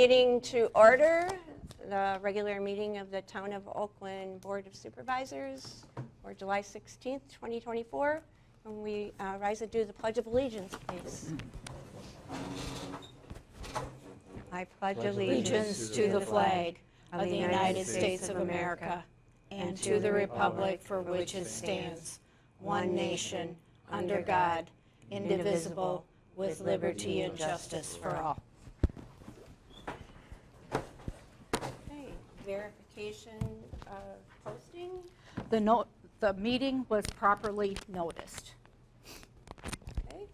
meeting to order, the regular meeting of the Town of Oakland Board of Supervisors for July 16th, 2024. And we rise to do the Pledge of Allegiance, please. I pledge allegiance to the flag of the United States of America and to the republic for which it stands, one nation, under God, indivisible, with liberty and justice for all. Okay, verification of posting. The meeting was properly noticed. Okay.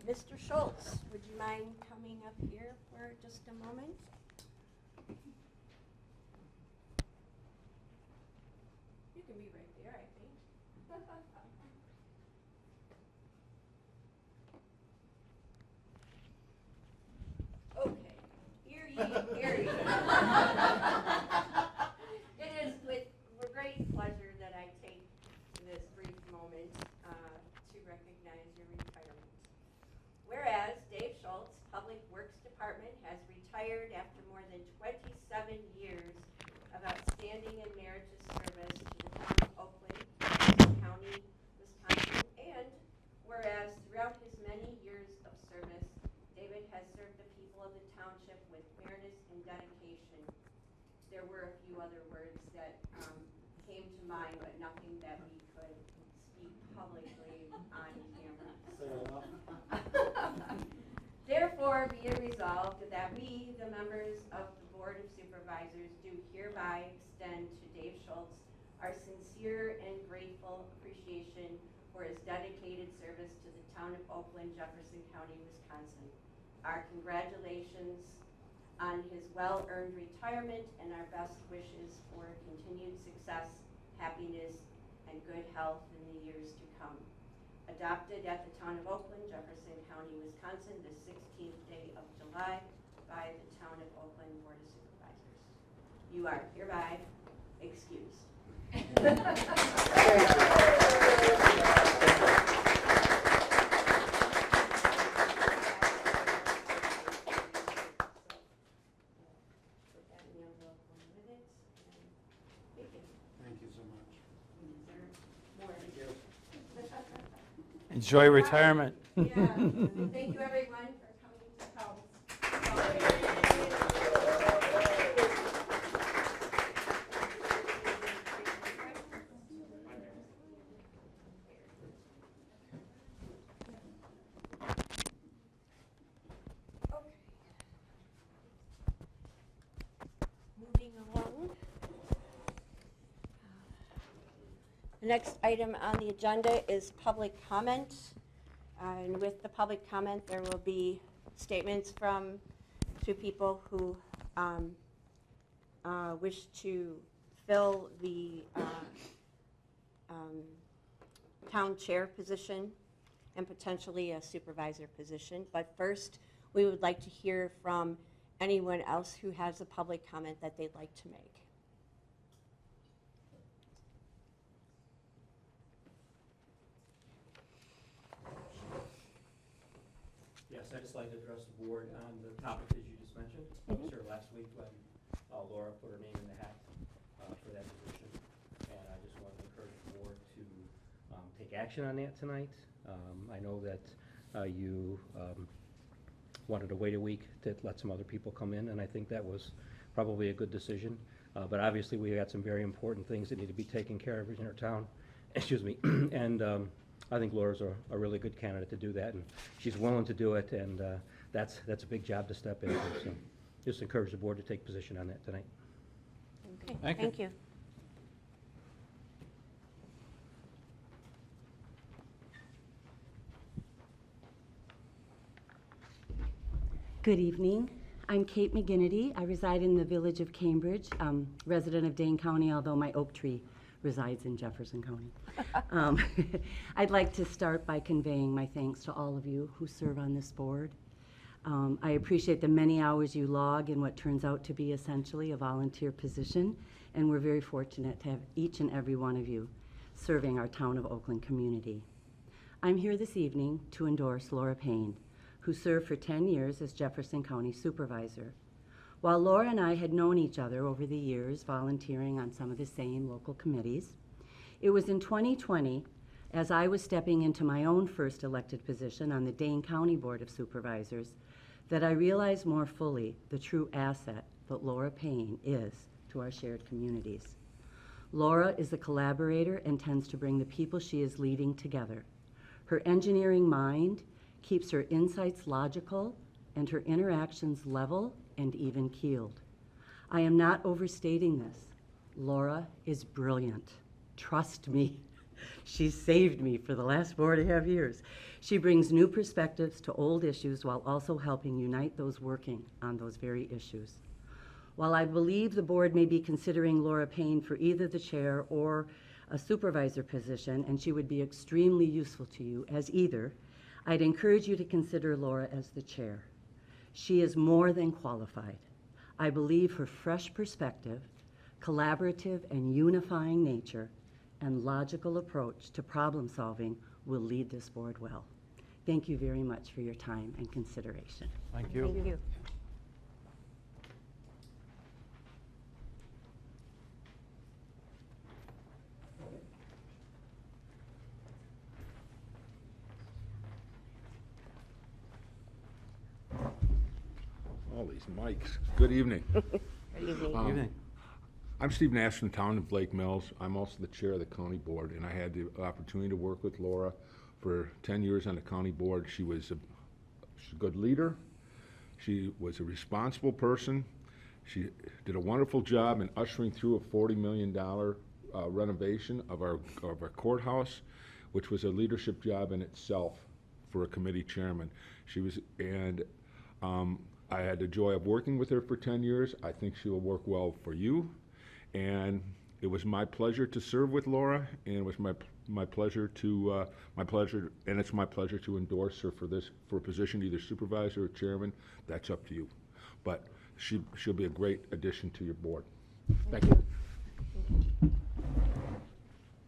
Mr. Schultz, would you mind coming up here for just a moment? You can be right there, I think. Okay, hear ye, hear ye. It is with great pleasure that I take this brief moment to recognize your retirement. Whereas Dave Schultz, Public Works Department, has retired after more than 27 years of outstanding and meritorious service to the town of Oakland, County, Wisconsin, and whereas throughout his many years of service, David has served the people of the township with fairness and dedication. There were a few other words that came to mind, but nothing that we could speak publicly on camera. Therefore, be it resolved that we, the members of the Board of Supervisors, do hereby extend to Dave Schultz our sincere and grateful appreciation for his dedicated service to the town of Oakland, Jefferson County, Wisconsin. Our congratulations on his well-earned retirement and our best wishes for continued success, happiness, and good health in the years to come. Adopted at the town of Oakland, Jefferson County, Wisconsin, the 16th day of July by the town of Oakland Board of Supervisors. You are hereby excused. Enjoy retirement. Yeah. Thank you, everyone, for coming to help. Okay. Moving along. The next item on the agenda is public comment. And with the public comment, there will be statements from two people who wish to fill the town chair position and potentially a supervisor position. But first, we would like to hear from anyone else who has a public comment that they'd like to make. Yes, I'd just like to address the board on the topic that you just mentioned. I was here last week when Laura put her name in the hat for that position, and I just want to encourage the board to take action on that tonight. I know that you wanted to wait a week to let some other people come in, and I think that was probably a good decision. But obviously, we got some very important things that need to be taken care of in our town. Excuse me, and I think Laura's a really good candidate to do that, and she's willing to do it, and that's a big job to step into. So just encourage the board to take position on that tonight. Okay, thank you. Good evening. I'm Kate McGinnity. I reside in the village of Cambridge, resident of Dane County, although my oak tree resides in Jefferson County. I'd like to start by conveying my thanks to all of you who serve on this board. I appreciate the many hours you log in what turns out to be essentially a volunteer position, and we're very fortunate to have each and every one of you serving our town of Oakland community. I'm here this evening to endorse Laura Payne who served for 10 years as Jefferson County Supervisor. While Laura and I had known each other over the years, volunteering on some of the same local committees, it was in 2020, as I was stepping into my own first elected position on the Dane County Board of Supervisors, that I realized more fully the true asset that Laura Payne is to our shared communities. Laura is a collaborator and tends to bring the people she is leading together. Her engineering mind keeps her insights logical and her interactions level and even-keeled. I am not overstating this. Laura is brilliant. Trust me. She's saved me for the last 4.5 years. She brings new perspectives to old issues while also helping unite those working on those very issues. While I believe the board may be considering Laura Payne for either the chair or a supervisor position, and she would be extremely useful to you as either, I'd encourage you to consider Laura as the chair. She is more than qualified. I believe her fresh perspective, collaborative and unifying nature, and logical approach to problem solving will lead this board well. Thank you very much for your time and consideration. Thank you. Thank you. All these mics. Good evening. Good evening. Good evening. I'm Steve Nash from the town of Lake Mills. I'm also the chair of the county board, and I had the opportunity to work with Laura for 10 years on the county board. She's a good leader. She was a responsible person. She did a wonderful job in ushering through a $40 million renovation of our courthouse, which was a leadership job in itself for a committee chairman. I had the joy of working with her for 10 years. I think she will work well for you. And it was my pleasure to serve with Laura, and it was my pleasure, and it's my pleasure to endorse her for a position, either supervisor or chairman. That's up to you. But she'll be a great addition to your board. Thank you.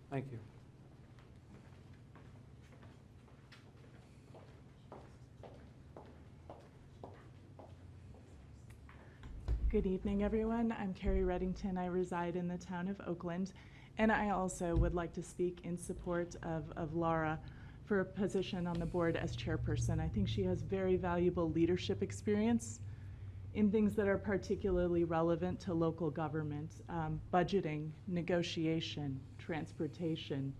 Thank you. Good evening, everyone. I'm Carrie Reddington. I reside in the town of Oakland, and I also would like to speak in support of Laura for a position on the board as chairperson. I think she has very valuable leadership experience in things that are particularly relevant to local government, budgeting, negotiation, transportation,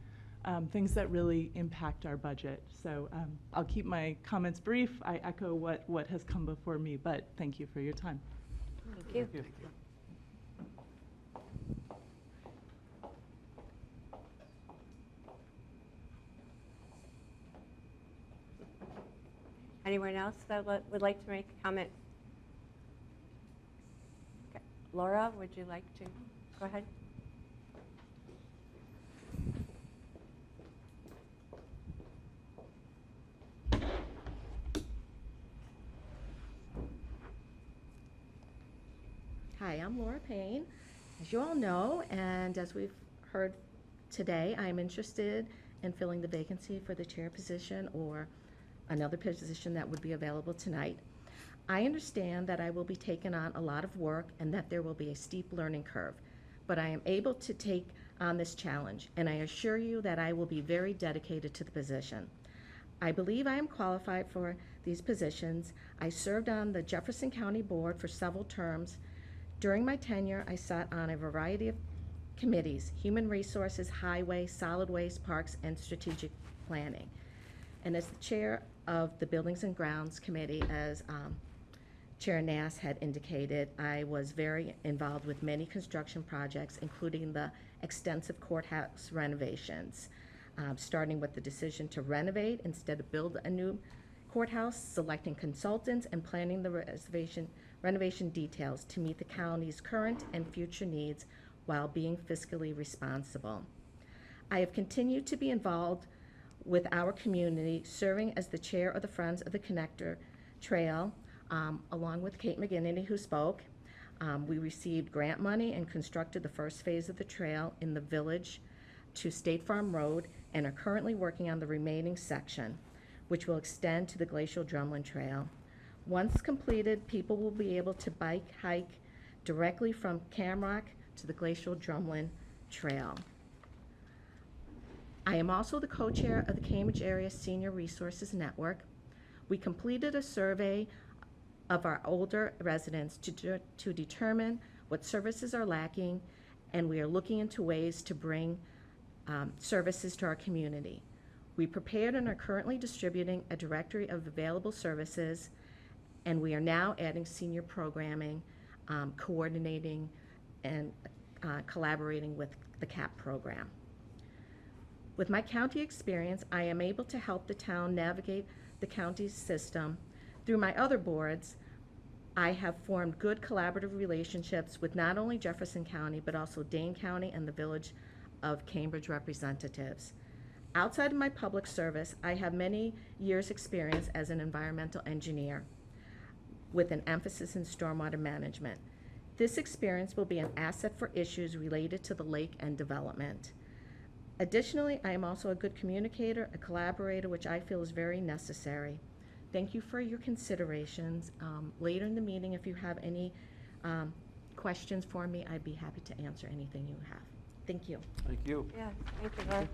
things that really impact our budget. So I'll keep my comments brief. I echo what has come before me, but thank you for your time. Thank you. Anyone else that would like to make a comment? Okay. Laura, would you like to go ahead? Hi, I'm Laura Payne. As you all know, and as we've heard today, I'm interested in filling the vacancy for the chair position or another position that would be available tonight. I understand that I will be taking on a lot of work and that there will be a steep learning curve, but I am able to take on this challenge, and I assure you that I will be very dedicated to the position. I believe I am qualified for these positions. I served on the Jefferson County Board for several terms. During my tenure, I sat on a variety of committees: Human Resources, Highway, Solid Waste, Parks, and Strategic Planning. And as the chair of the Buildings and Grounds Committee, as Chair Nass had indicated, I was very involved with many construction projects, including the extensive courthouse renovations, starting with the decision to renovate instead of build a new courthouse, selecting consultants, and planning the renovation details to meet the county's current and future needs while being fiscally responsible. I have continued to be involved with our community, serving as the chair of the Friends of the Connector Trail, along with Kate McGinnity, who spoke. We received grant money and constructed the first phase of the trail in the village to State Farm Road and are currently working on the remaining section. which will extend to the Glacial Drumlin Trail. Once completed, people will be able to bike, hike directly from Camrock to the Glacial Drumlin Trail. I am also the co-chair of the Cambridge Area Senior Resources Network. We completed a survey of our older residents to determine what services are lacking, and we are looking into ways to bring services to our community. We prepared and are currently distributing a directory of available services, and we are now adding senior programming, coordinating and collaborating with the CAP program. With my county experience, I am able to help the town navigate the county's system. Through my other boards, I have formed good collaborative relationships with not only Jefferson County, but also Dane County and the Village of Cambridge representatives. Outside of my public service, I have many years' experience as an environmental engineer with an emphasis in stormwater management. This experience will be an asset for issues related to the lake and development. Additionally, I am also a good communicator, a collaborator, which I feel is very necessary. Thank you for your considerations. Later in the meeting, if you have any questions for me, I'd be happy to answer anything you have. Thank you. Thank you. Yeah, thank you, Laura.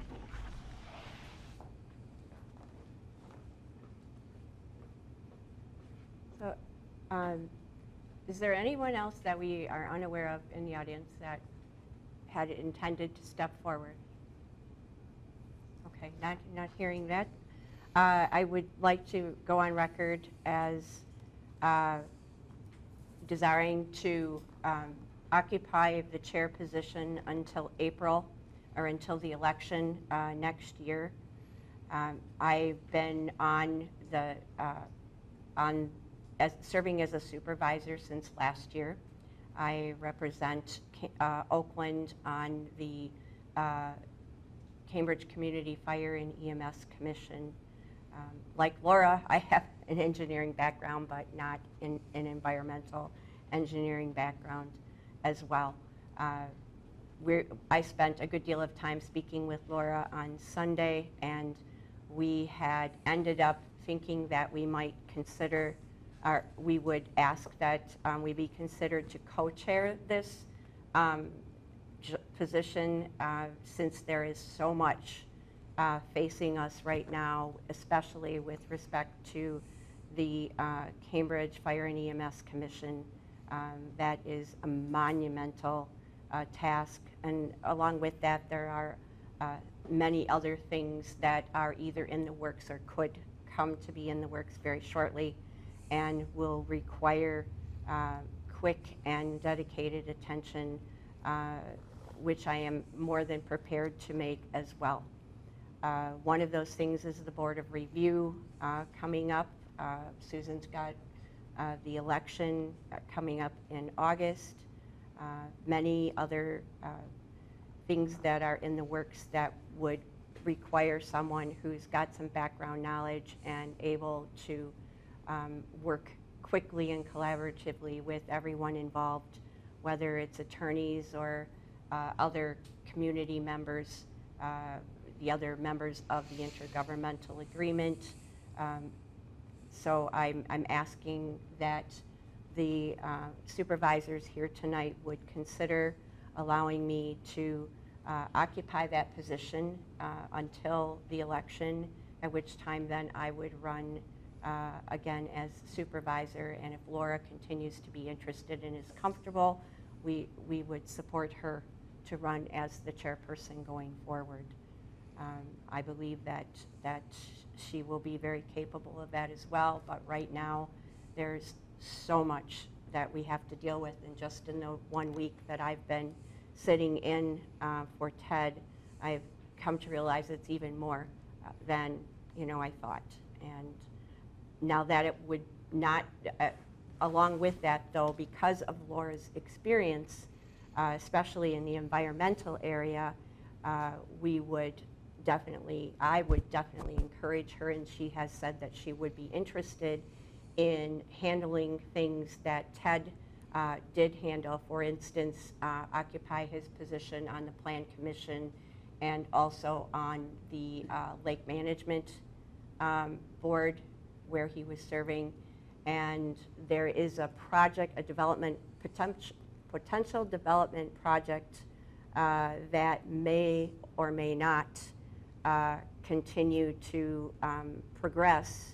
So, is there anyone else that we are unaware of in the audience that had intended to step forward? Okay, not hearing that. I would like to go on record as desiring to occupy the chair position until April or until the election next year. I've been on the serving as a supervisor since last year. I represent Oakland on the Cambridge Community Fire and EMS Commission. Like Laura, I have an engineering background, but not in an environmental engineering background as well. I spent a good deal of time speaking with Laura on Sunday, and we had ended up thinking that we might consider, or we would ask that we be considered to co-chair this position since there is so much facing us right now, especially with respect to the Cambridge Fire and EMS Commission. That is a monumental task, and along with that there are many other things that are either in the works or could come to be in the works very shortly and will require quick and dedicated attention, which I am more than prepared to make as well. One of those things is the Board of Review coming up. Susan's got the election coming up in August. Many other things that are in the works that would require someone who's got some background knowledge and able to work quickly and collaboratively with everyone involved, whether it's attorneys or other community members, the other members of the intergovernmental agreement. So I'm asking that the supervisors here tonight would consider allowing me to occupy that position until the election, at which time then I would run again as supervisor, and if Laura continues to be interested and is comfortable, we would support her to run as the chairperson going forward. I believe that she will be very capable of that as well, but right now there's so much that we have to deal with, and just in the 1 week that I've been sitting in for Ted, I've come to realize it's even more than I thought. And now that it would not, along with that though, because of Laura's experience, especially in the environmental area, I would definitely encourage her, and she has said that she would be interested in handling things that Ted did handle. For instance, occupy his position on the Plan Commission and also on the Lake Management board where he was serving, and there is a project, a development, potential development project that may or may not continue to progress,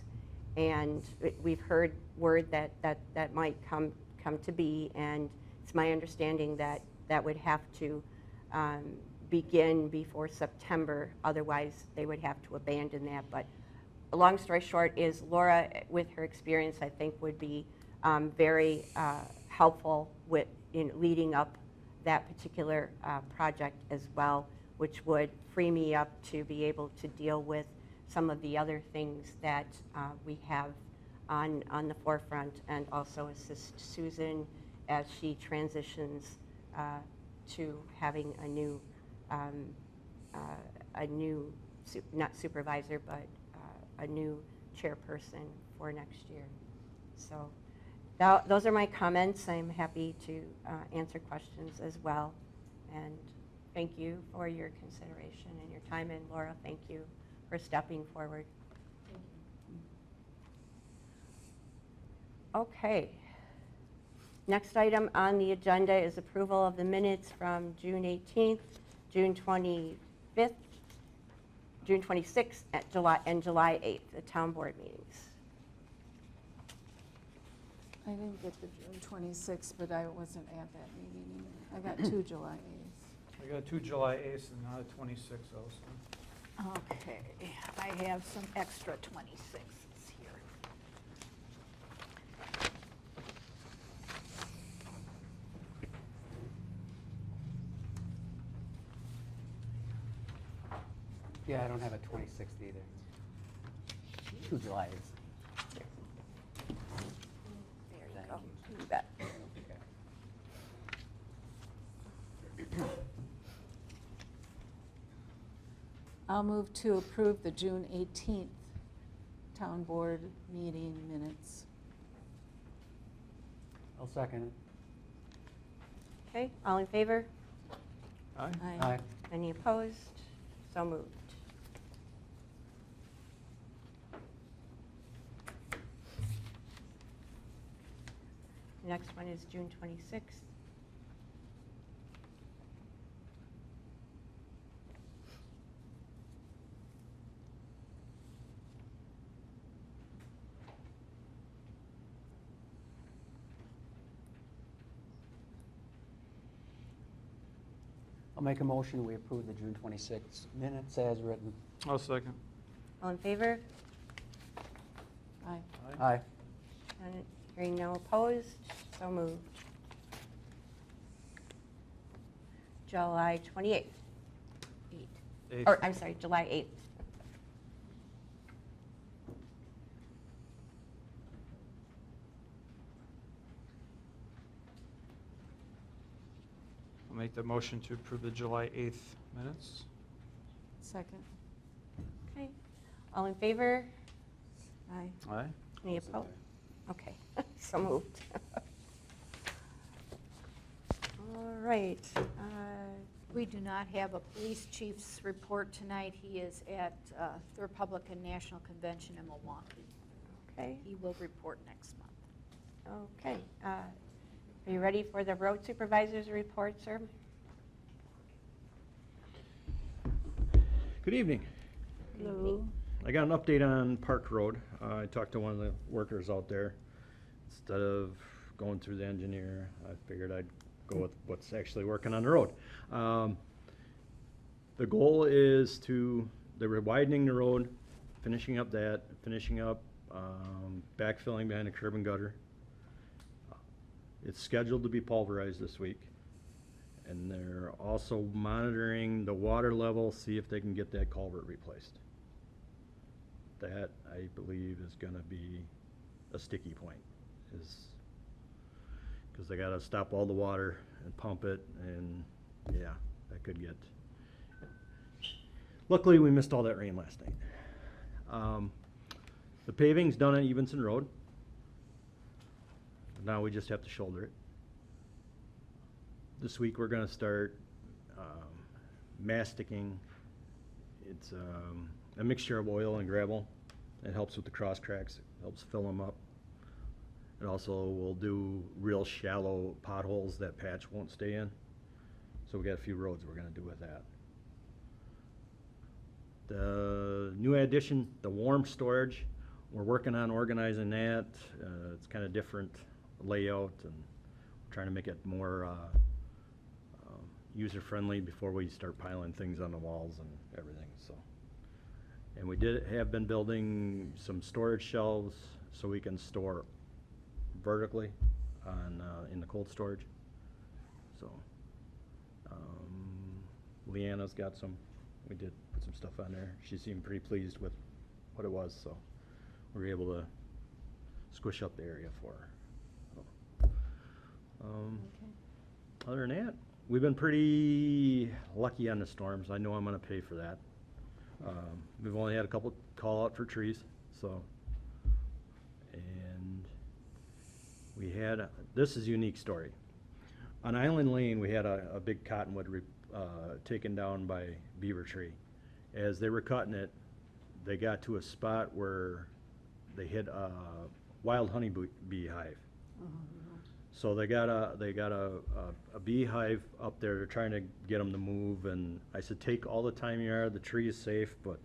and we've heard word that might come to be, and it's my understanding that that would have to begin before September, otherwise they would have to abandon that. But a long story short is Laura, with her experience, I think would be very helpful with leading up that particular project as well, which would free me up to be able to deal with some of the other things that we have on the forefront, and also assist Susan as she transitions to having a new not supervisor, but a new chairperson for next year. So those are my comments. I'm happy to answer questions as well. And thank you for your consideration and your time. And Laura, thank you for stepping forward. Okay. Next item on the agenda is approval of the minutes from June 18th, June 25th, June 26th, and July 8th, the town board meetings. I didn't get the June 26th, but I wasn't at that meeting either. I got 2 July 8th. I got 2 July 8th and not a 26th also. Okay, I have some extra 26s here. Yeah, I don't have a 26th either. 2 July is. There you go. You bet. I'll move to approve the June 18th town board meeting minutes. I'll second it. Okay, all in favor? Aye. Aye. Any opposed? So moved. Next one is June 26th. I'll make a motion, we approve the June 26th minutes as written. I'll second. All in favor? Aye. Aye. And hearing no opposed, so moved. July 28th. 8th. Or, I'm sorry, July 8th. I'll make the motion to approve the July 8th minutes. Second. Okay. All in favor? Aye. Aye. Any opposed? Okay, so moved. All right. We do not have a police chief's report tonight. He is at the Republican National Convention in Milwaukee. Okay, He will report next month. okay. Are you ready for the road supervisor's report, sir? Good evening. Good evening. I got an update on Park Road. I talked to one of the workers out there. Instead of going through the engineer, I figured I'd go with what's actually working on the road. The goal is they were widening the road, finishing up backfilling behind the curb and gutter. It's scheduled to be pulverized this week. And they're also monitoring the water level, see if they can get that culvert replaced. That, I believe, is gonna be a sticky point, because they gotta stop all the water and pump it, and yeah, that could get. Luckily, we missed all that rain last night. The paving's done on Evenson Road. Now we just have to shoulder it. This week we're gonna start masticing. It's a mixture of oil and gravel It helps with the cross cracks, helps fill them up. It also will do real shallow potholes that patch won't stay in. So we got a few roads we're gonna do with that. The new addition, the warm storage, we're working on organizing that. It's kind of different layout, and we're trying to make it more user-friendly before we start piling things on the walls and everything, so. And we have been building some storage shelves so we can store vertically on, in the cold storage. So, Leanna's got some, we did put some stuff on there. She seemed pretty pleased with what it was, so we were able to squish up the area for her. So, other than that, we've been pretty lucky on the storms. I know I'm gonna pay for that. We've only had a couple call out for trees, so. And we had, this is a unique story. On Island Lane, we had a big cottonwood taken down by beaver tree. As they were cutting it, they got to a spot where they hit a wild honey bee hive. So they got a beehive up there. They're trying to get them to move, and I said, take all the time you are. The tree is safe, but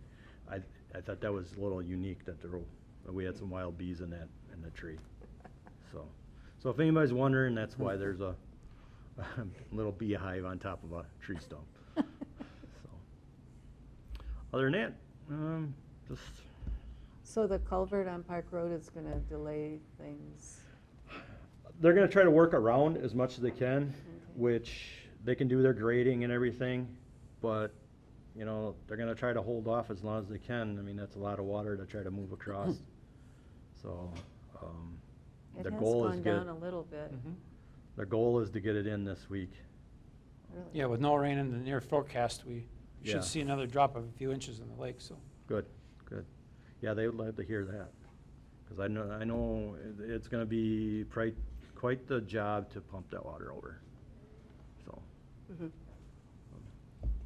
I thought that was a little unique that we had some wild bees in the tree. So if anybody's wondering, that's why there's a little beehive on top of a tree stump. So other than that, just. So the culvert on Park Road is gonna delay things? They're gonna try to work around as much as they can, which they can do their grading and everything, but, you know, they're gonna try to hold off as long as they can. I mean, that's a lot of water to try to move across. So, the goal is It has get, gone down a little bit. their goal is to get it in this week. Really. Yeah, with no rain in the near forecast, we Yeah. should see another drop of a few inches in the lake, so. Good, good. Yeah, they would love to hear that, because I know it's gonna be quite the job to pump that water over, so.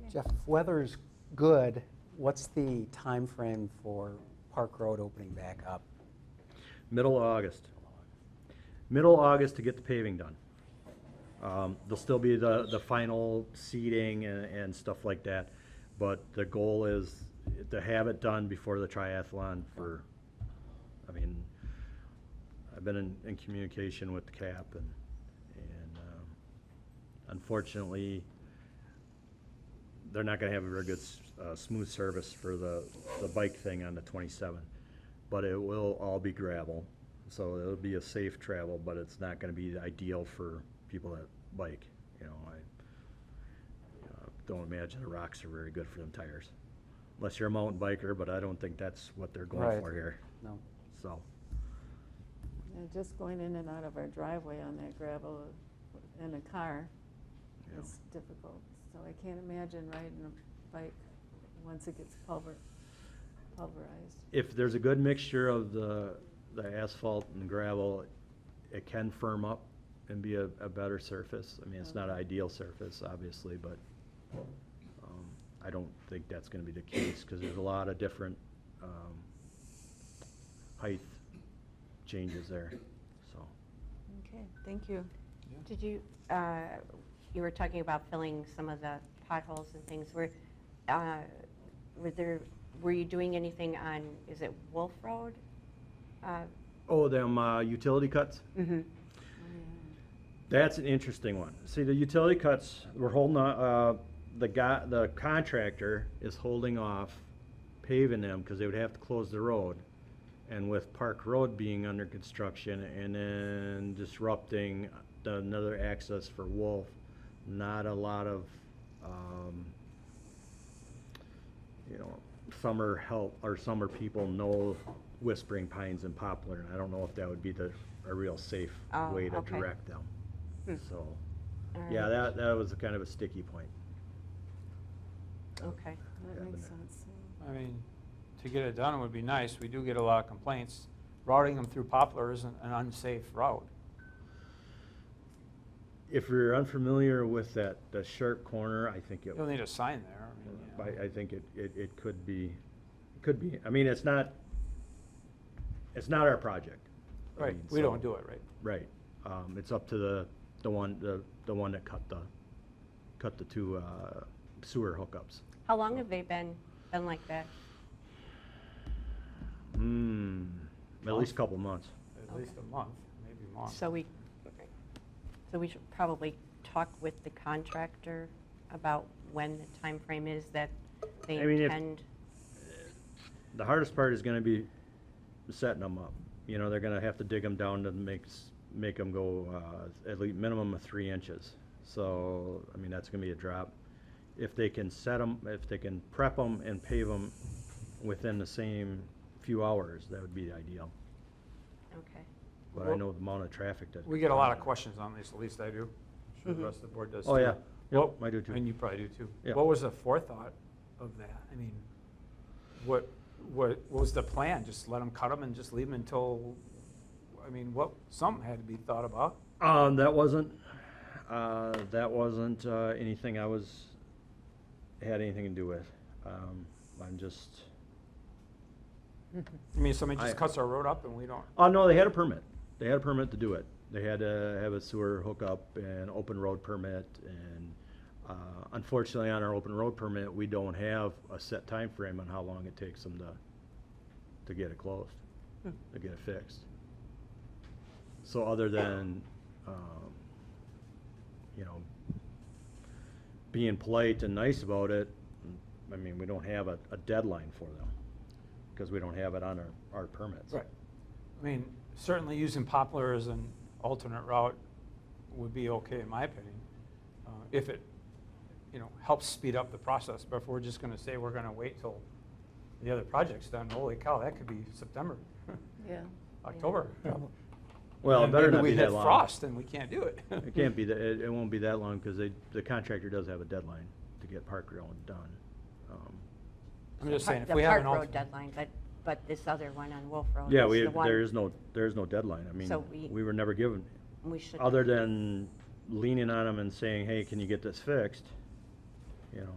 Jeff, if weather's good, what's the time frame for Park Road opening back up? Middle of August. Middle of August to get the paving done. There'll still be the final seeding and stuff like that, but the goal is to have it done before the triathlon I mean, I've been in communication with the CAP, and unfortunately, they're not gonna have a very good smooth service for the bike thing on the 27th, but it will all be gravel, so it'll be a safe travel, but it's not gonna be ideal for people that bike. You know, I don't imagine the rocks are very good for them tires, unless you're a mountain biker, but I don't think that's what they're going Right. for here. No. So, Yeah, just going in and out of our driveway on that gravel in a car Yeah. is difficult. So I can't imagine riding a bike once it gets pulverized. if there's a good mixture of the asphalt and gravel, it can firm up and be a better surface. I mean, it's not an ideal surface, obviously, but I don't think that's gonna be the case, because there's a lot of different height changes there, so. Okay, thank you. Did you, you were talking about filling some of the potholes and things. Were you doing anything on, is it Wolf Road? Oh, them utility cuts? Mm-hmm. That's an interesting one. See, the utility cuts, we're holding on, the contractor is holding off paving them because they would have to close the road. And with Park Road being under construction and then disrupting another access for Wolf, not a lot of, you know, summer help or summer people know Whispering Pines and Poplar, and I don't know if that would be a real safe way to okay. direct them. So, All yeah, right. that was a kind of a sticky point. Okay. That Yeah, makes but- sense. I mean, to get it done would be nice. We do get a lot of complaints. Routing them through Poplar isn't an unsafe route. If you're unfamiliar with the sharp corner, I think it, You'll need a sign there. I mean, you know. I think it could be, I mean, it's not it's not our project. I Right, mean, we so- don't do it, right? Right. It's up to the one that cut the two sewer hookups. How long have they been like that? At least a couple months. At least a month, maybe more. So we should probably talk with the contractor about when the time frame is that they I mean, if- intend. The hardest part is gonna be setting them up. You know, they're gonna have to dig them down to make them go at least minimum of 3 inches. So, I mean, that's gonna be a drop. If they can set them, if they can prep them and pave them within the same few hours, that would be ideal. Okay. But I know the amount of traffic that. We get a lot of questions on this, at least I do. I'm sure the rest of the board does too. Oh, yeah. Well, I do too. And you probably do too. Yeah. What was the forethought of that? I mean, what was the plan? Just let them cut them and just leave them until, I mean, something had to be thought about. That wasn't anything had anything to do with. I'm just, I mean, somebody just cuts our road up and we don't, oh, no, they had a permit. They had a permit to do it. They had to have a sewer hookup and open road permit, and unfortunately, on our open road permit, we don't have a set time frame on how long it takes them to get it closed, to get it fixed. So other than, you know, being polite and nice about it, I mean, we don't have a deadline for them, because we don't have it on our permits. right. I mean, certainly using Poplar as an alternate route would be okay, in my opinion, if it, helps speed up the process. But if we're just gonna say we're gonna wait till the other project's done, holy cow, that could be September, Yeah. October. Well, it And better maybe not we be hit that long. frost and we can't do it. It can't be, it won't be that long, because the contractor does have a deadline to get Park Road done. I'm just saying, if The we have Park an Road deadline, but this other one on Wolf Road Yeah, is the one. there is no deadline. I mean, So we were never given, We should. other than leaning on them and saying, hey, can you get this fixed? You know,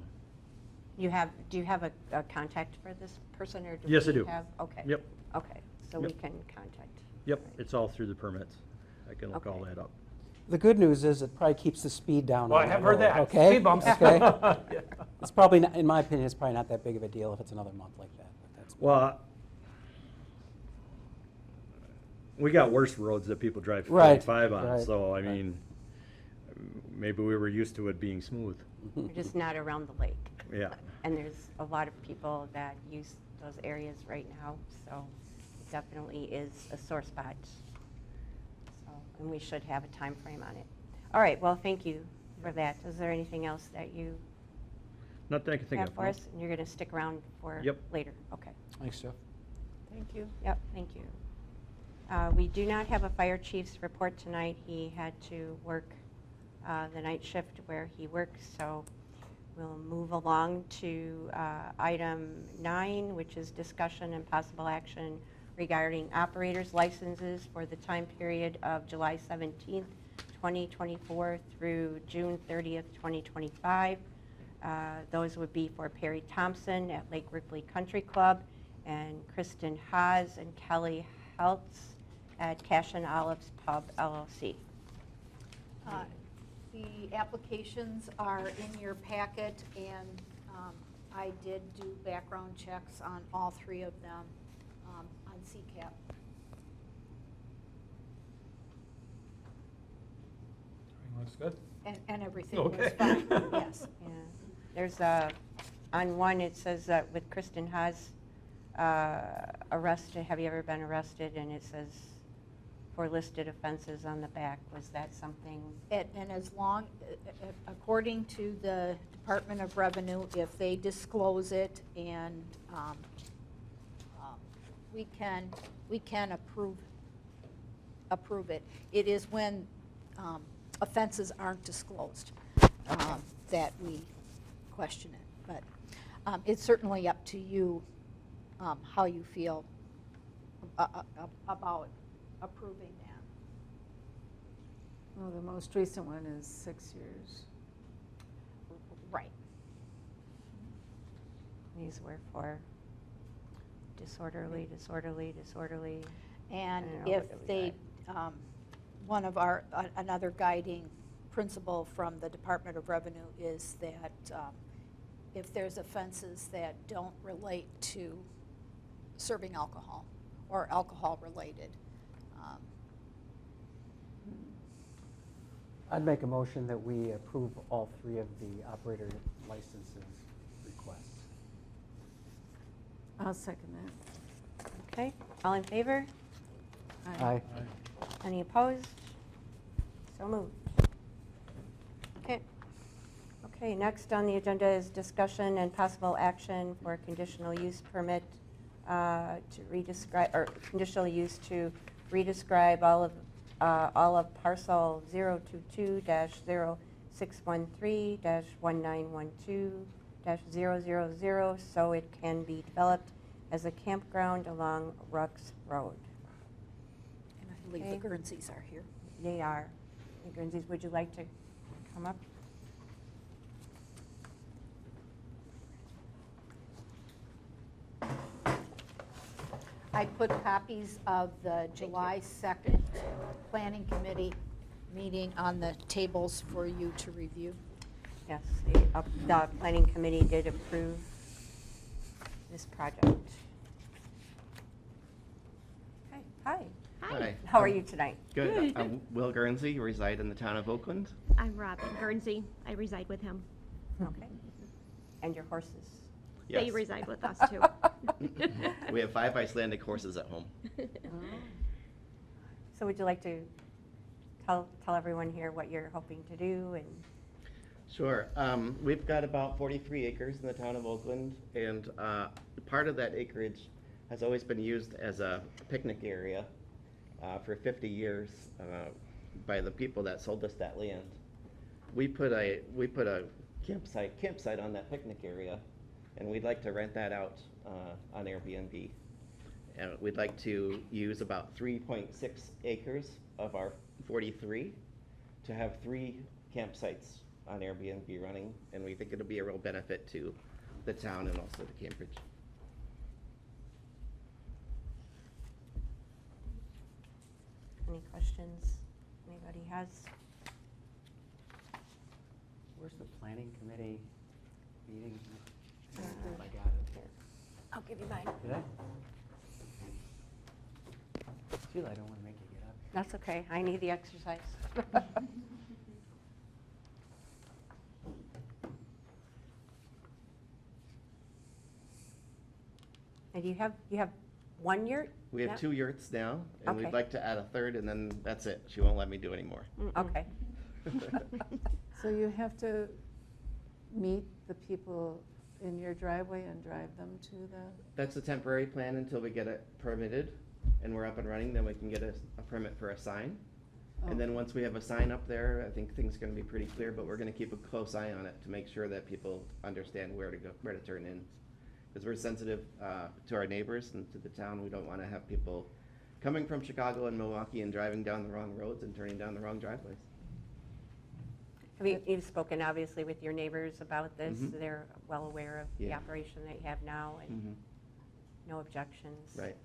Do you have a contact for this person, or do Yes, I we do. have? Okay. Yep. Okay, so we Yep. can contact. yep, Right. it's all through the permits. I can look all Okay. that up. The good news is it probably keeps the speed down. Well, on I have the heard road, that. Okay? Speed bumps. Okay. Yeah. It's probably, not, in my opinion, it's probably not that big of a deal if it's another month like that. But that's Well, we got worse roads that people drive Right, 45 on, right, so I right. mean, maybe we were used to it being smooth. We're just not around the lake. Yeah. And there's a lot of people that use those areas right now, so it definitely is a sore spot. So, and we should have a time frame on it. All right, well, thank you for that. Is there anything else that you Not that I can think have of. for no. us? And you're going to stick around for Yep. later? Okay. Thanks, Jeff. Thank you. Yep, thank you. We do not have a fire chief's report tonight. He had to work the night shift where he works, so we'll move along to item 9, which is discussion and possible action regarding operators' licenses for the time period of July 17th, 2024 through June 30th, 2025. Those would be for Perry Thompson at Lake Ripley Country Club, and Kristen Haas and Kelly Heltz at Cash and Olives Pub LLC. The applications are in your packet, and I did do background checks on all 3 of them on CCAP. Everything looks good? And everything was Okay. fine, yes. Yeah. There's on one, it says that with Kristen Haas arrested, have you ever been arrested? And it says for listed offenses on the back. Was that something? And as long, according to the Department of Revenue, if they disclose it and we can approve it. It is when offenses aren't disclosed that we question it. But it's certainly up to you how you feel about approving that. Well, the most recent one is 6 years. Right. These were for disorderly. And I don't know, if what do we they, one of our, another guiding principle from the Department of Revenue is that if there's offenses that don't relate to serving alcohol or alcohol-related, I'd make a motion that we approve all 3 of the operator licenses requests. I'll second that. Okay, all in favor? Aye. Any opposed? So moved. Okay. Okay, next on the agenda is discussion and possible action for a conditional use permit to redescribe, or conditional use to redescribe all of parcel 022-0613-1912-0000 so it can be developed as a campground along Rucks Road. and I believe Okay. the Guernseys are here. They are. The Guernseys, would you like to come up? I put copies of the July 2nd Planning Committee meeting on the tables for you to review. Yes, the planning committee did approve this project. Okay, hi. Hi. How are you tonight? Good. I'm Will Guernsey, reside in the town of Oakland. I'm Robin Guernsey. I reside with him. Okay. And your horses? They Yes. reside with us too. We have 5 Icelandic horses at home. So would you like to tell everyone here what you're hoping to do and? Sure. We've got about 43 acres in the town of Oakland, and part of that acreage has always been used as a picnic area for 50 years by the people that sold us that land. We put a campsite on that picnic area, and we'd like to rent that out on Airbnb. And we'd like to use about 3.6 acres of our 43 to have 3 campsites on Airbnb running, and we think it'll be a real benefit to the town and also to Cambridge. Any questions anybody has? Where's the planning committee meeting? I got it. Here. I'll give you mine. Did I? Sheila, I don't want to make you get up. That's okay. I need the exercise. And you have one yurt? We have Yep. 2 yurts now, and Okay. we'd like to add a 3rd, and then that's it. She won't let me do any more. Okay. So you have to meet the people in your driveway and drive them to the, That's a temporary plan until we get it permitted and we're up and running, then we can get a permit for a sign. And then once we have a sign up there, I think things are gonna be pretty clear, but we're gonna keep a close eye on it to make sure that people understand where to go, where to turn in. Because we're sensitive to our neighbors and to the town. We don't wanna have people coming from Chicago and Milwaukee and driving down the wrong roads and turning down the wrong driveways. You've spoken obviously with your neighbors about this. Mhm. They're well aware of the Yeah. operation that you have now and Mhm. no objections. Right.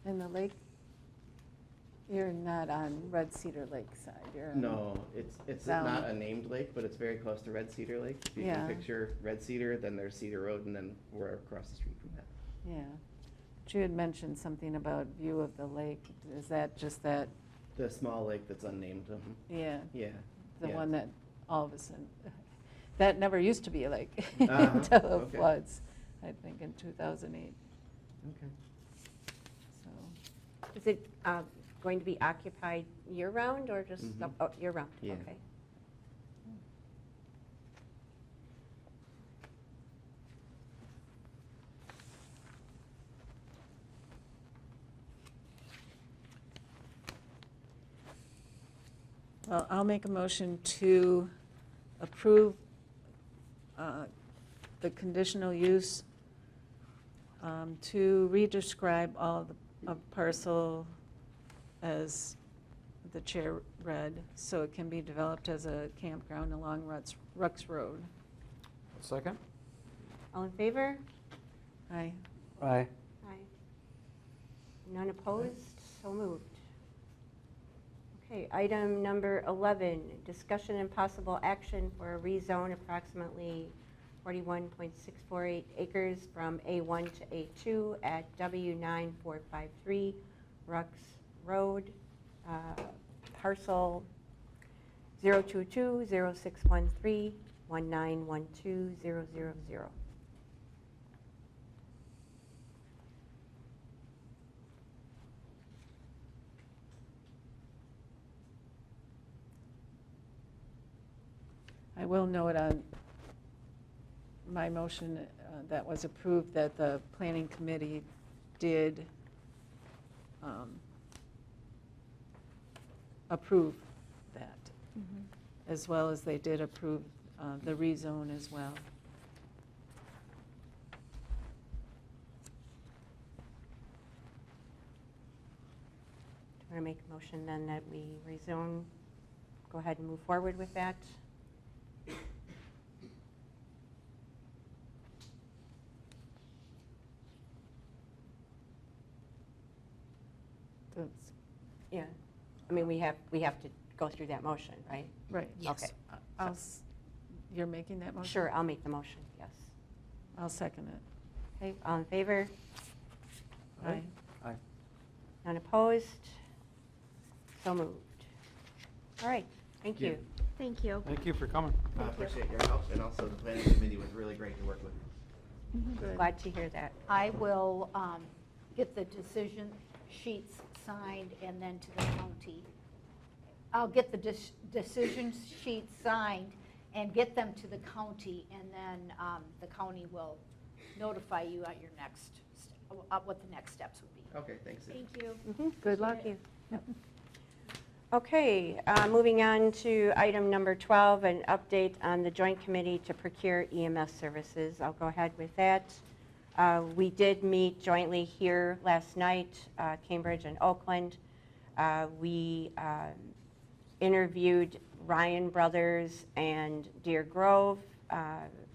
and the lake, you're not on Red Cedar Lake side, you're on. No, it's Down. not a named lake, but it's very close to Red Cedar Lake. If you Yeah. can picture Red Cedar, then there's Cedar Road, and then we're across the street from that. Yeah. But you had mentioned something about view of the lake. Is that just that, The small lake that's unnamed. yeah, Yeah. the yeah. one that all of a sudden, that never used to be a lake Uh-huh, until the okay. floods, I think in 2008, Okay. so. Is it going to be occupied year-round or just, Mhm. oh, year-round? Yeah. Okay. Well, I'll make a motion to approve the conditional use to redescribe all of parcel as the chair read, so it can be developed as a campground along Rucks Road. Second? All in favor? Aye. Aye. Aye. None opposed? So moved. Okay, item number 11, discussion and possible action for a rezone approximately 41.648 acres from A1 to A2 at W9453 Rux Road, parcel 022-0613-1912000. I will note on my motion that was approved that the planning committee did approve that, as well as they did approve the rezone as well. Do you want to make a motion then that we rezone, go ahead and move forward with that? Yeah, I mean, we have to go through that motion, right? Right. Okay. You're making that motion? Sure, I'll make the motion, yes. I'll second it. Okay, all in favor? Aye. Aye. None opposed? So moved. All right, thank you. Thank you. Thank you for coming. I appreciate your help, and also the planning committee was really great to work with. Good. Glad to hear that. I will get the decision sheets signed and then to the county. I'll get the decision sheets signed and get them to the county, and then the county will notify you at your next, what the next steps would be. Okay, thanks. Sue. Thank you. Good luck. Thank you. Okay, moving on to item number 12, an update on the Joint Committee to Procure EMS Services. I'll go ahead with that. We did meet jointly here last night, Cambridge and Oakland. We interviewed Ryan Brothers and Deer Grove,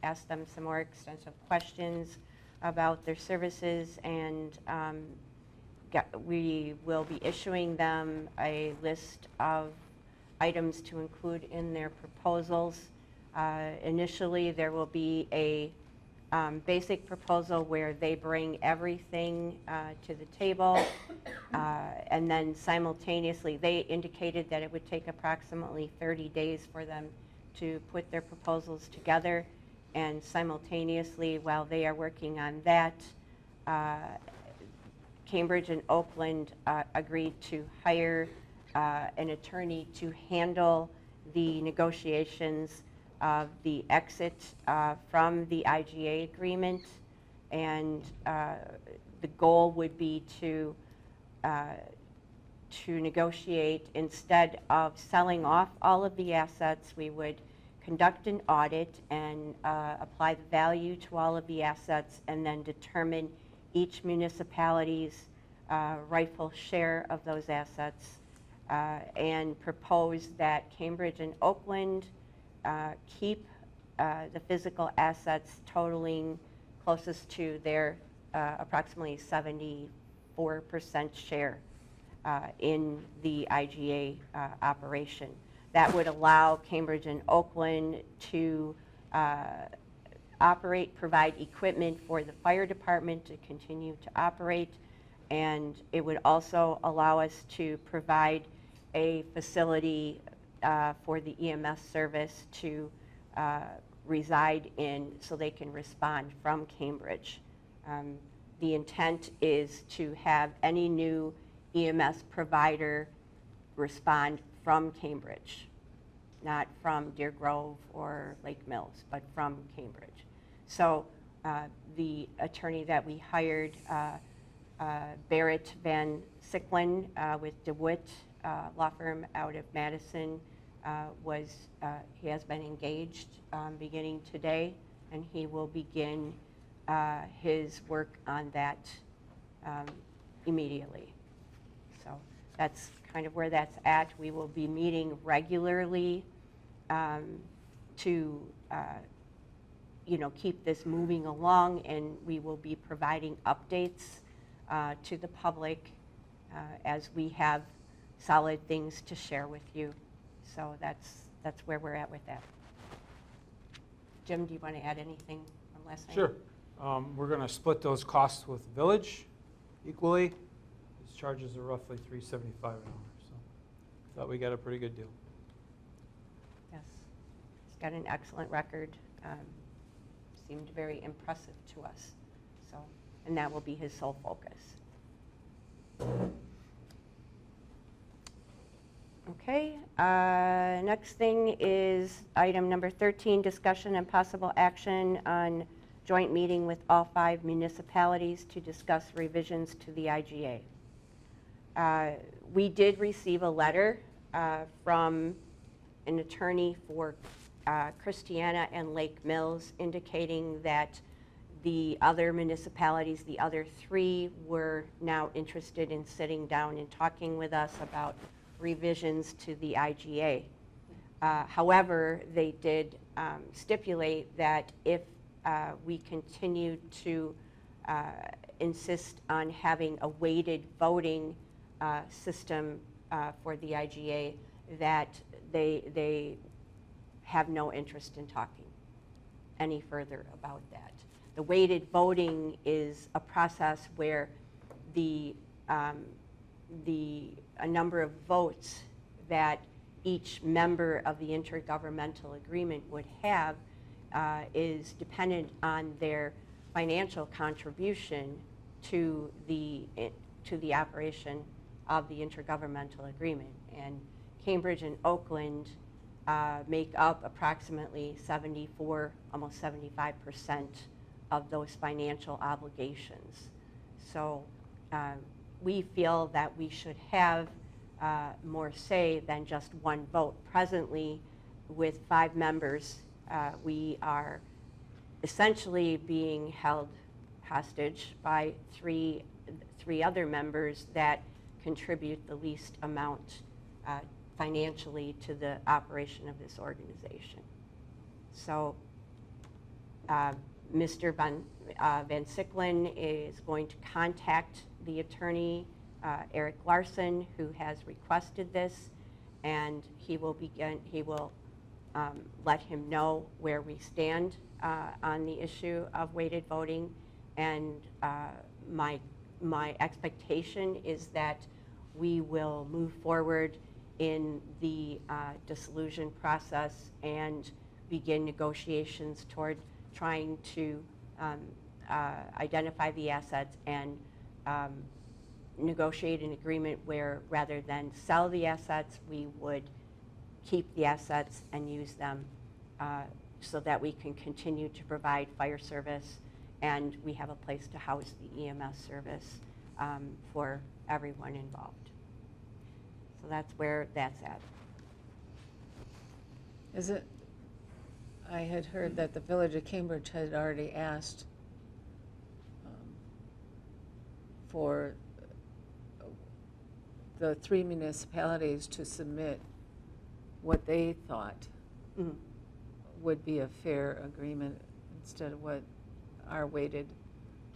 asked them some more extensive questions about their services, and we will be issuing them a list of items to include in their proposals. Initially, there will be a basic proposal where they bring everything to the table, and then simultaneously, they indicated that it would take approximately 30 days for them to put their proposals together, and simultaneously, while they are working on that, Cambridge and Oakland agreed to hire an attorney to handle the negotiations of the exit from the IGA agreement, and the goal would be to negotiate, instead of selling off all of the assets, we would conduct an audit and apply the value to all of the assets, and then determine each municipality's rightful share of those assets, and propose that Cambridge and Oakland keep the physical assets totaling closest to their approximately 74% share in the IGA operation. That would allow Cambridge and Oakland to provide equipment for the fire department to continue to operate, and it would also allow us to provide a facility for the EMS service to reside in, so they can respond from Cambridge. The intent is to have any new EMS provider respond from Cambridge, not from Deer Grove or Lake Mills, but from Cambridge. So the attorney that we hired, Barrett Van Sicklin with DeWitt law firm out of Madison, he has been engaged beginning today, and he will begin his work on that immediately. So that's kind of where that's at. We will be meeting regularly to keep this moving along, and we will be providing updates to the public as we have solid things to share with you. So that's where we're at with that. Jim, do you want to add anything from last night? Sure. We're going to split those costs with Village equally. His charges are roughly $375 an hour, so thought we got a pretty good deal. Yes. He's got an excellent record. Seemed very impressive to us. So, and that will be his sole focus. Okay, next thing is item number 13, discussion and possible action on joint meeting with all 5 municipalities to discuss revisions to the IGA. We did receive a letter from an attorney for Christiana and Lake Mills indicating that the other municipalities, the other 3, were now interested in sitting down and talking with us about revisions to the IGA. However, they did stipulate that if we continue to insist on having a weighted voting system for the IGA, that they have no interest in talking any further about that. The weighted voting is a process where a number of votes that each member of the intergovernmental agreement would have is dependent on their financial contribution to the operation of the intergovernmental agreement. And Cambridge and Oakland make up approximately 74, almost 75% of those financial obligations. So we feel that we should have more say than just one vote. Presently, with 5 members, we are essentially being held hostage by three other members that contribute the least amount financially to the operation of this organization. So Mr. Van Sicklen is going to contact the attorney, Eric Larson, who has requested this, and he will let him know where we stand on the issue of weighted voting. And my expectation is that we will move forward in the dissolution process and begin negotiations toward trying to identify the assets and negotiate an agreement where, rather than sell the assets, we would keep the assets and use them so that we can continue to provide fire service, and we have a place to house the EMS service for everyone involved. So that's where that's at. Is it, I had heard that the Village of Cambridge had already asked for the 3 municipalities to submit what they thought would be a fair agreement instead of what our weighted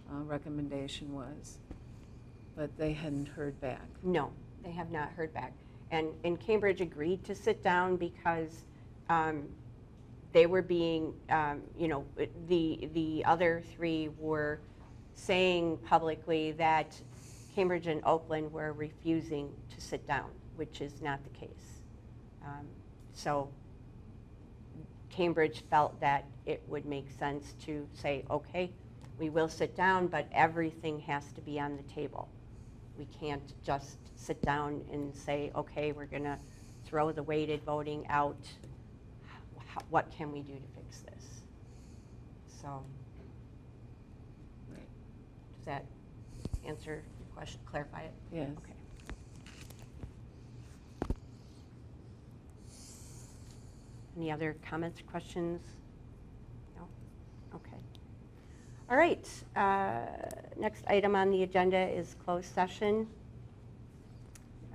recommendation was. But they hadn't heard back. No, they have not heard back. And Cambridge agreed to sit down because they were being, the other 3 were saying publicly that Cambridge and Oakland were refusing to sit down, which is not the case. So Cambridge felt that it would make sense to say, okay, we will sit down, but everything has to be on the table. We can't just sit down and say, okay, we're going to throw the weighted voting out. What can we do to fix this? So, does that answer your question, clarify it? Yes. Okay. Any other comments, questions? No? Okay. All right. Next item on the agenda is closed session.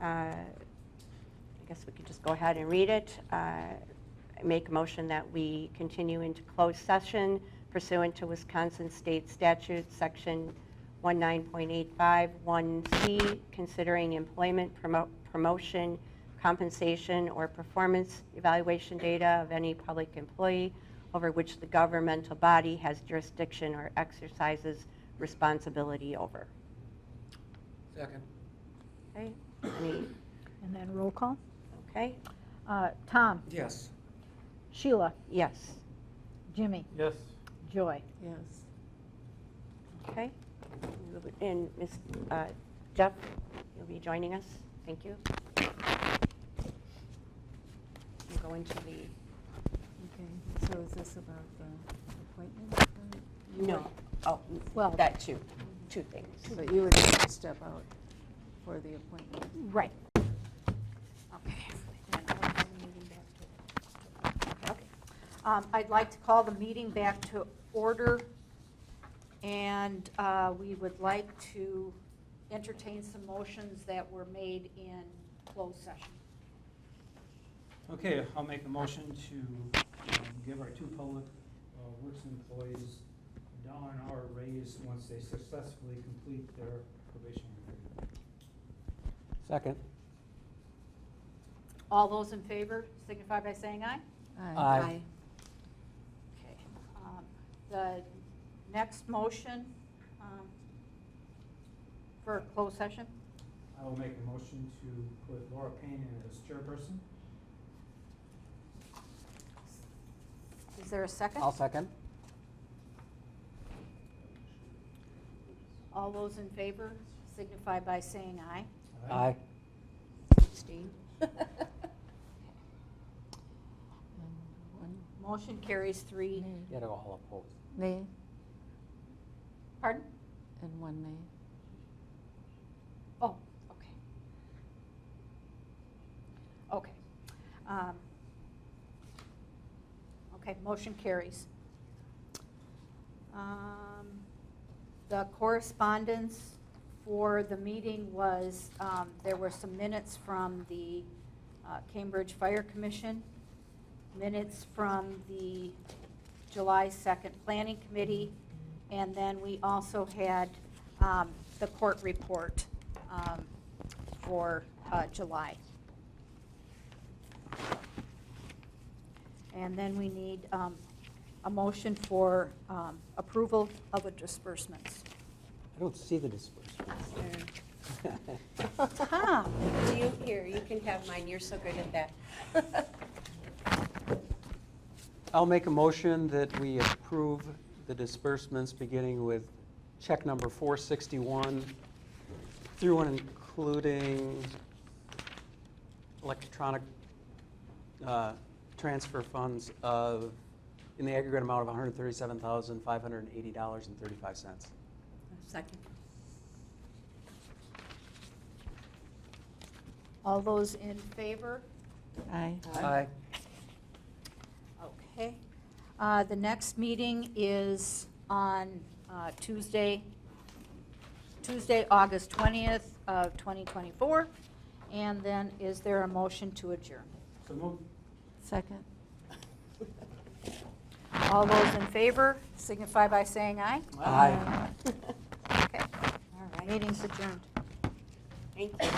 I guess we could just go ahead and read it. Make a motion that we continue into closed session pursuant to Wisconsin State Statute, Section 19.85, 1C, considering employment, promotion, compensation, or performance evaluation data of any public employee over which the governmental body has jurisdiction or exercises responsibility over. Second. Okay, any, And then roll call. okay, Tom, Yes. Sheila, yes, Jimmy, Yes. Joy. Yes. okay. And Ms. Jeff, you'll be joining us. Thank you. We'll go into the, Okay, so is this about the appointment? no, oh, Well- that two things. So you would have to step out for the appointment. Right. Okay. Okay. I'd like to call the meeting back to order, and we would like to entertain some motions that were made in closed session. Okay, I'll make a motion to give our two public works employees a $1 an hour raise once they successfully complete their probation period. Second. All those in favor signify by saying aye. Aye. Okay. The next motion for closed session, I will make a motion to put Laura Payne in as chairperson. is there a second? I'll second. All those in favor signify by saying aye. Aye. Steve? And one Motion carries 3. You gotta go all opposed. nay Pardon? and one nay. Oh, okay. Okay. Okay, motion carries. The correspondence for the meeting was, there were some minutes from the Cambridge Fire Commission, minutes from the July 2nd Planning Committee, and then we also had the court report for July. And then we need a motion for approval of the disbursements. I don't see the disbursements. Tom, You can have mine, you're so good at that. I'll make a motion that we approve the disbursements beginning with check number 461 through and including electronic transfer funds of, in the aggregate amount of $137,580.35. second. All those in favor? Aye. Aye. Okay. The next meeting is on Tuesday, August 20th of 2024. And then is there a motion to adjourn? So moved. Second. All those in favor signify by saying aye. Aye. Okay. All right. Meeting's adjourned. Thank you.